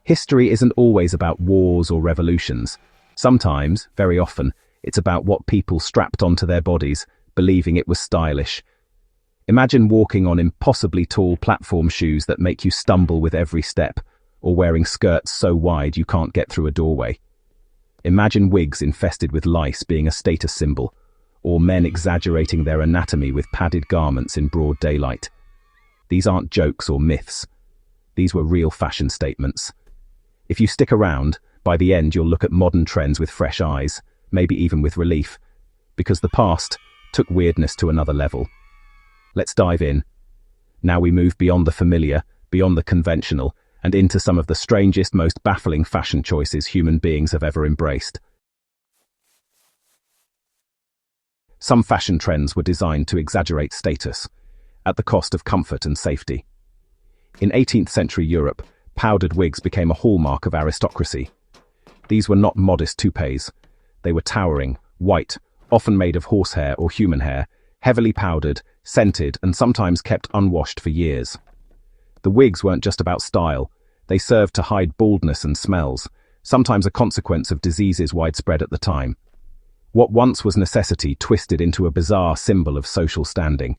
History isn't always about wars or revolutions. Sometimes, very often, it's about what people strapped onto their bodies, believing it was stylish. Imagine walking on impossibly tall platform shoes that make you stumble with every step, or wearing skirts so wide you can't get through a doorway. Imagine wigs infested with lice being a status symbol, or men exaggerating their anatomy with padded garments in broad daylight. These aren't jokes or myths. These were real fashion statements. If you stick around, by the end you'll look at modern trends with fresh eyes, maybe even with relief, because the past took weirdness to another level. Let's dive in. Now we move beyond the familiar, beyond the conventional, and into some of the strangest, most baffling fashion choices human beings have ever embraced. Some fashion trends were designed to exaggerate status, at the cost of comfort and safety. In 18th century Europe, powdered wigs became a hallmark of aristocracy. These were not modest toupees. They were towering, white, often made of horsehair or human hair, heavily powdered, scented, and sometimes kept unwashed for years. The wigs weren't just about style. They served to hide baldness and smells, sometimes a consequence of diseases widespread at the time. What once was necessity twisted into a bizarre symbol of social standing.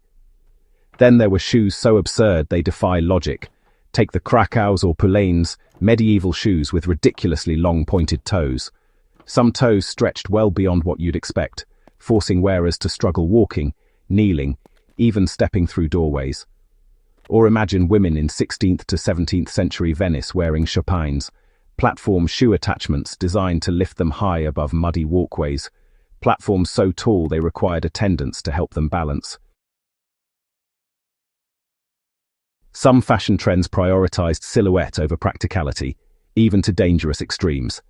Then there were shoes so absurd they defy logic. Take the Krakows or Poulaines, medieval shoes with ridiculously long pointed toes. Some toes stretched well beyond what you'd expect, forcing wearers to struggle walking, kneeling, even stepping through doorways. Or imagine women in 16th to 17th century Venice wearing chopines, platform shoe attachments designed to lift them high above muddy walkways, platforms so tall they required attendants to help them balance. Some fashion trends prioritized silhouette over practicality, even to dangerous extremes.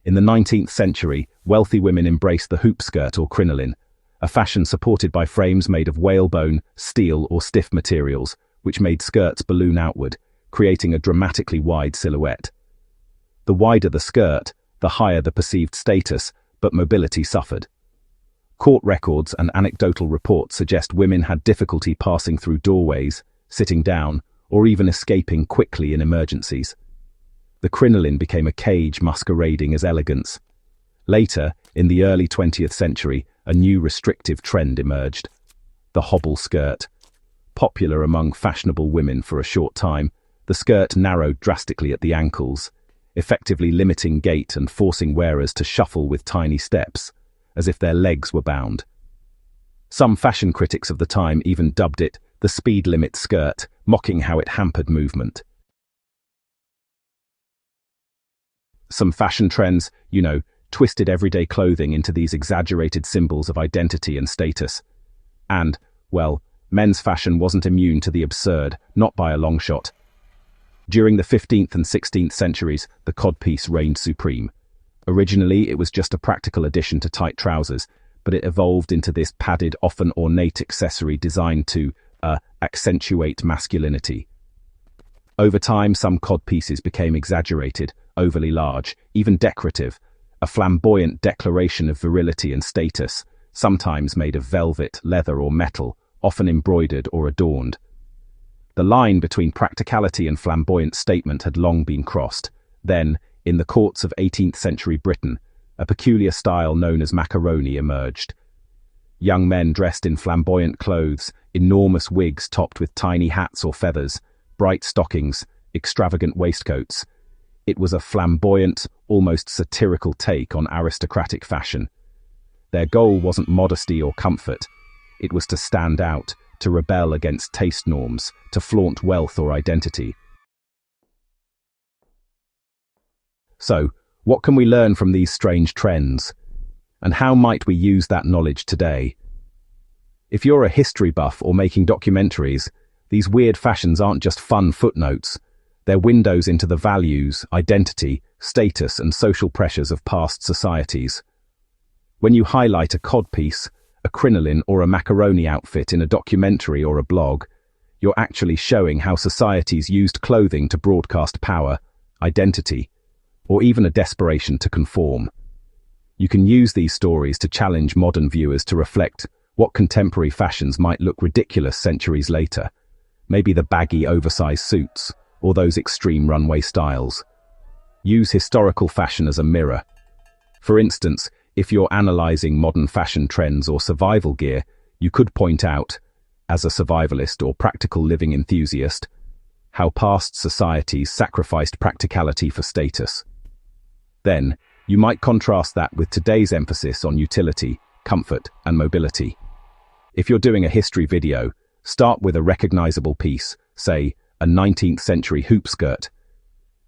In the 19th century, wealthy women embraced the hoop skirt or crinoline, a fashion supported by frames made of whalebone, steel, or stiff materials, which made skirts balloon outward, creating a dramatically wide silhouette. The wider the skirt, the higher the perceived status, but mobility suffered. Court records and anecdotal reports suggest women had difficulty passing through doorways, sitting down, or even escaping quickly in emergencies. The crinoline became a cage masquerading as elegance. Later, in the early 20th century, a new restrictive trend emerged: the hobble skirt. Popular among fashionable women for a short time, the skirt narrowed drastically at the ankles, effectively limiting gait and forcing wearers to shuffle with tiny steps, as if their legs were bound. Some fashion critics of the time even dubbed it the speed limit skirt, mocking how it hampered movement. Some fashion trends, twisted everyday clothing into these exaggerated symbols of identity and status. And, well, men's fashion wasn't immune to the absurd, not by a long shot. During the 15th and 16th centuries, the codpiece reigned supreme. Originally, it was just a practical addition to tight trousers, but it evolved into this padded, often ornate accessory designed to accentuate masculinity. Over time, some codpieces became exaggerated, overly large, even decorative, a flamboyant declaration of virility and status, sometimes made of velvet, leather, or metal, often embroidered or adorned. The line between practicality and flamboyant statement had long been crossed. Then, in the courts of 18th century Britain, a peculiar style known as macaroni emerged. Young men dressed in flamboyant clothes, enormous wigs topped with tiny hats or feathers, bright stockings, extravagant waistcoats. It was a flamboyant, almost satirical take on aristocratic fashion. Their goal wasn't modesty or comfort. It was to stand out, to rebel against taste norms, to flaunt wealth or identity. So, what can we learn from these strange trends? And how might we use that knowledge today? If you're a history buff or making documentaries, these weird fashions aren't just fun footnotes. They're windows into the values, identity, status, and social pressures of past societies. When you highlight a codpiece, a crinoline, or a macaroni outfit in a documentary or a blog, you're actually showing how societies used clothing to broadcast power, identity, or even a desperation to conform. You can use these stories to challenge modern viewers to reflect what contemporary fashions might look ridiculous centuries later. Maybe the baggy, oversized suits, or those extreme runway styles. Use historical fashion as a mirror. For instance, if you're analyzing modern fashion trends or survival gear, you could point out, as a survivalist or practical living enthusiast, how past societies sacrificed practicality for status. Then, you might contrast that with today's emphasis on utility, comfort, and mobility. If you're doing a history video, start with a recognizable piece, say, a 19th century hoop skirt,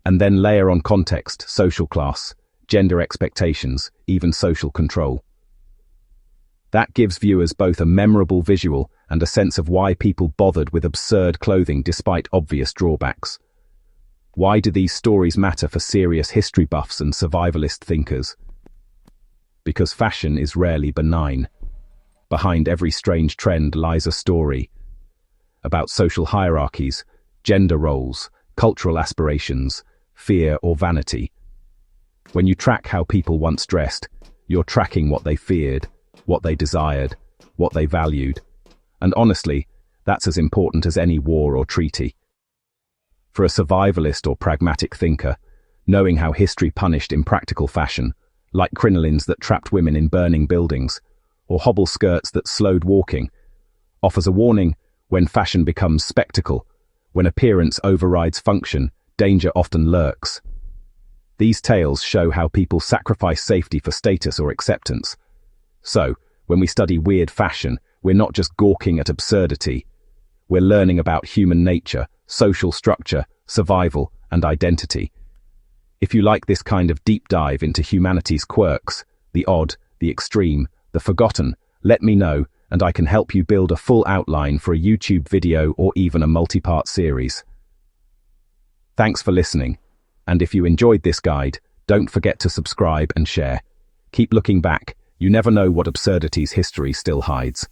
and then layer on context, social class, gender expectations, even social control. That gives viewers both a memorable visual and a sense of why people bothered with absurd clothing despite obvious drawbacks. Why do these stories matter for serious history buffs and survivalist thinkers? Because fashion is rarely benign. Behind every strange trend lies a story about social hierarchies, gender roles, cultural aspirations, fear or vanity. When you track how people once dressed, you're tracking what they feared, what they desired, what they valued. And honestly, that's as important as any war or treaty. For a survivalist or pragmatic thinker, knowing how history punished impractical fashion, like crinolines that trapped women in burning buildings, or hobble skirts that slowed walking, offers a warning: when fashion becomes spectacle, when appearance overrides function, danger often lurks. These tales show how people sacrifice safety for status or acceptance. So, when we study weird fashion, we're not just gawking at absurdity. We're learning about human nature, social structure, survival, and identity. If you like this kind of deep dive into humanity's quirks, the odd, the extreme, the forgotten, let me know, and I can help you build a full outline for a YouTube video or even a multi-part series. Thanks for listening. And if you enjoyed this guide, don't forget to subscribe and share. Keep looking back. You never know what absurdities history still hides.